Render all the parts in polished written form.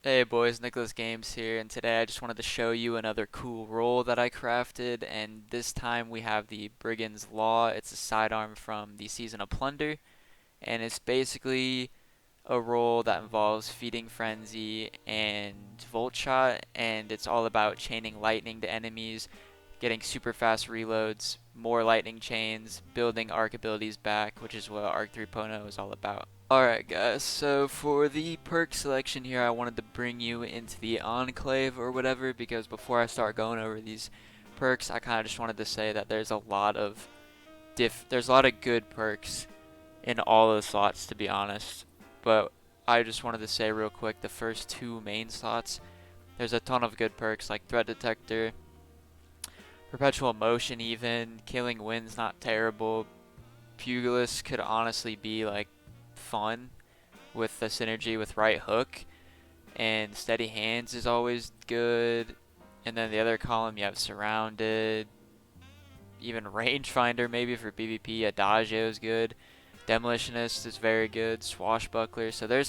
Hey boys, Nicholas Games here, and today I just wanted to show you another cool role that I crafted, and this time we have the Brigand's Law. It's a sidearm from the Season of Plunder, and it's basically a role that involves Feeding Frenzy and Volt Shot, and it's all about chaining lightning to enemies, getting super fast reloads, more lightning chains, building arc abilities back, which is what Arc 3.0 is all about. Alright guys, so for the perk selection here, I wanted to bring you into the Enclave or whatever, because before I start going over these perks, I kind of just wanted to say that there's a lot of good perks in all the slots, to be honest. But I just wanted to say real quick, the first two main slots, there's a ton of good perks like Threat Detector, Perpetual Motion even, Killing Wind's not terrible, Pugilist could honestly be like fun with the synergy with right hook, and steady hands is always good. And then the other column you have surrounded, even rangefinder maybe for PvP. Adagio is good. Demolitionist is very good. Swashbuckler. So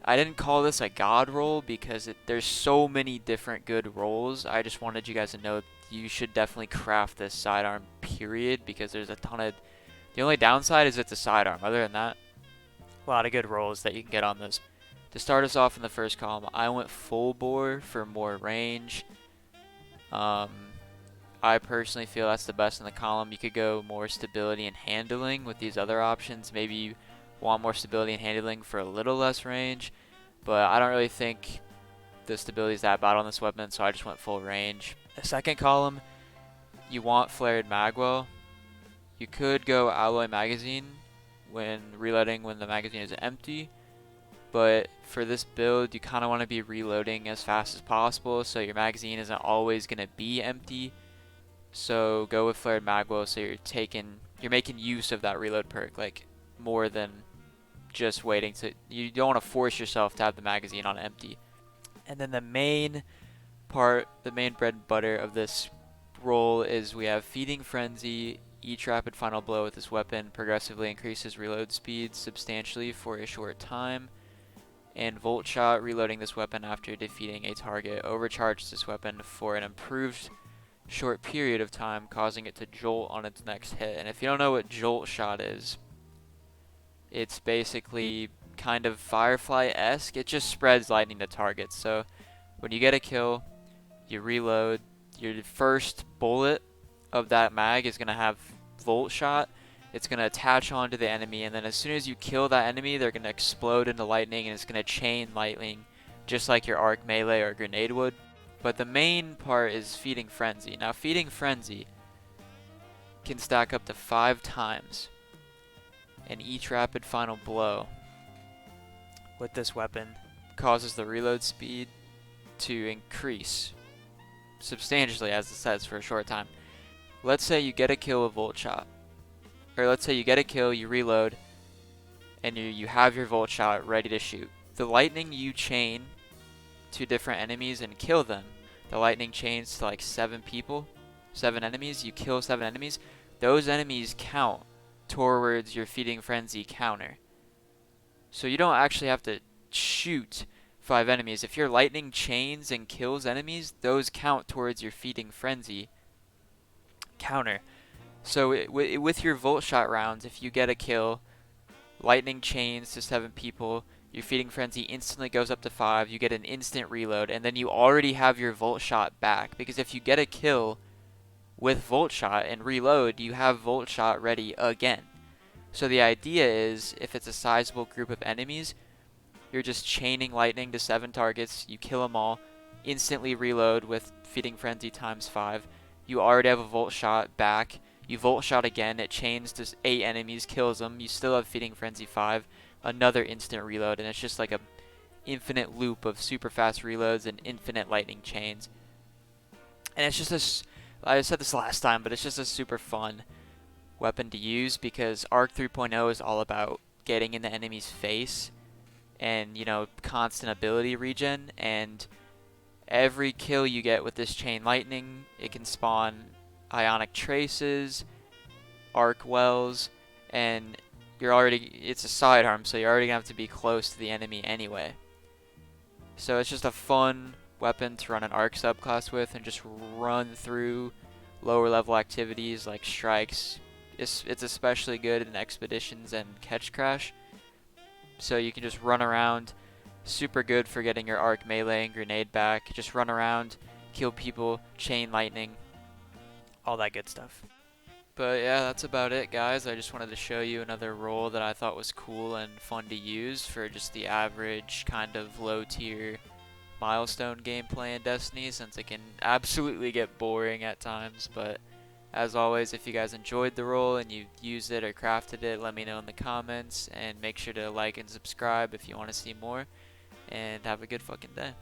I didn't call this a god roll because there's so many different good rolls. I just wanted you guys to know you should definitely craft this sidearm period because there's a ton of. The only downside is it's a sidearm. Other than that, a lot of good rolls that you can get on this. To start us off in the first column, I went full bore for more range. Um, I personally feel that's the best in the column. You could go more stability and handling with these other options. Maybe you want more stability and handling for a little less range, but I don't really think the stability is that bad on this weapon, so I just went full range. The second column, you want flared magwell. You could go alloy magazine when reloading when the magazine is empty, but for this build you kind of want to be reloading as fast as possible so your magazine isn't always going to be empty. So go with flared magwell so you're making use of that reload perk like more than just waiting to. You don't want to force yourself to have the magazine on empty. And then the main bread and butter of this roll is we have Feeding Frenzy. Each rapid final blow with this weapon progressively increases reload speed substantially for a short time. And Volt Shot, reloading this weapon after defeating a target, overcharges this weapon for an improved short period of time, causing it to jolt on its next hit. And if you don't know what Jolt Shot is, it's basically kind of Firefly-esque. It just spreads lightning to targets. So when you get a kill, you reload, your first bullet of that mag is going to have Volt Shot. It's going to attach onto the enemy, and then as soon as you kill that enemy, they're going to explode into lightning, and it's going to chain lightning just like your arc melee or grenade would. But the main part is Feeding Frenzy. Now, Feeding Frenzy can stack up to 5 times, and each rapid final blow with this weapon causes the reload speed to increase substantially, as it says, for a short time. Let's say you get a kill with Volt Shot, or let's say you get a kill, you reload, and you have your Volt Shot ready to shoot. The lightning you chain to different enemies and kill them. The lightning chains to like 7 people, 7 enemies. You kill 7 enemies. Those enemies count towards your Feeding Frenzy counter. So you don't actually have to shoot 5 enemies. If your lightning chains and kills enemies, those count towards your Feeding Frenzy counter. So with your Volt Shot rounds, if you get a kill, lightning chains to 7 people, your Feeding Frenzy instantly goes up to 5, you get an instant reload, and then you already have your Volt Shot back. Because if you get a kill with Volt Shot and reload, you have Volt Shot ready again. So the idea is, if it's a sizable group of enemies, you're just chaining lightning to 7 targets, you kill them all, instantly reload with Feeding Frenzy times 5, you already have a Volt Shot back, you Volt Shot again, it chains to 8 enemies, kills them, you still have Feeding Frenzy 5, another instant reload, and it's just like a infinite loop of super fast reloads and infinite lightning chains. And it's just I said this last time, but it's just a super fun weapon to use because Arc 3.0 is all about getting in the enemy's face and, constant ability regen, and every kill you get with this chain lightning, it can spawn ionic traces, arc wells, and it's a sidearm, so you're already gonna have to be close to the enemy anyway. So it's just a fun weapon to run an arc subclass with and just run through lower level activities like strikes. It's especially good in expeditions and catch crash. So you can just run around, super good for getting your arc melee and grenade back. Just run around, kill people, chain lightning, all that good stuff. But yeah, that's about it, guys. I just wanted to show you another role that I thought was cool and fun to use for just the average kind of low tier milestone gameplay in Destiny, since it can absolutely get boring at times. But as always, if you guys enjoyed the role and you used it or crafted it, let me know in the comments, and make sure to like and subscribe if you want to see more, and have a good fucking day.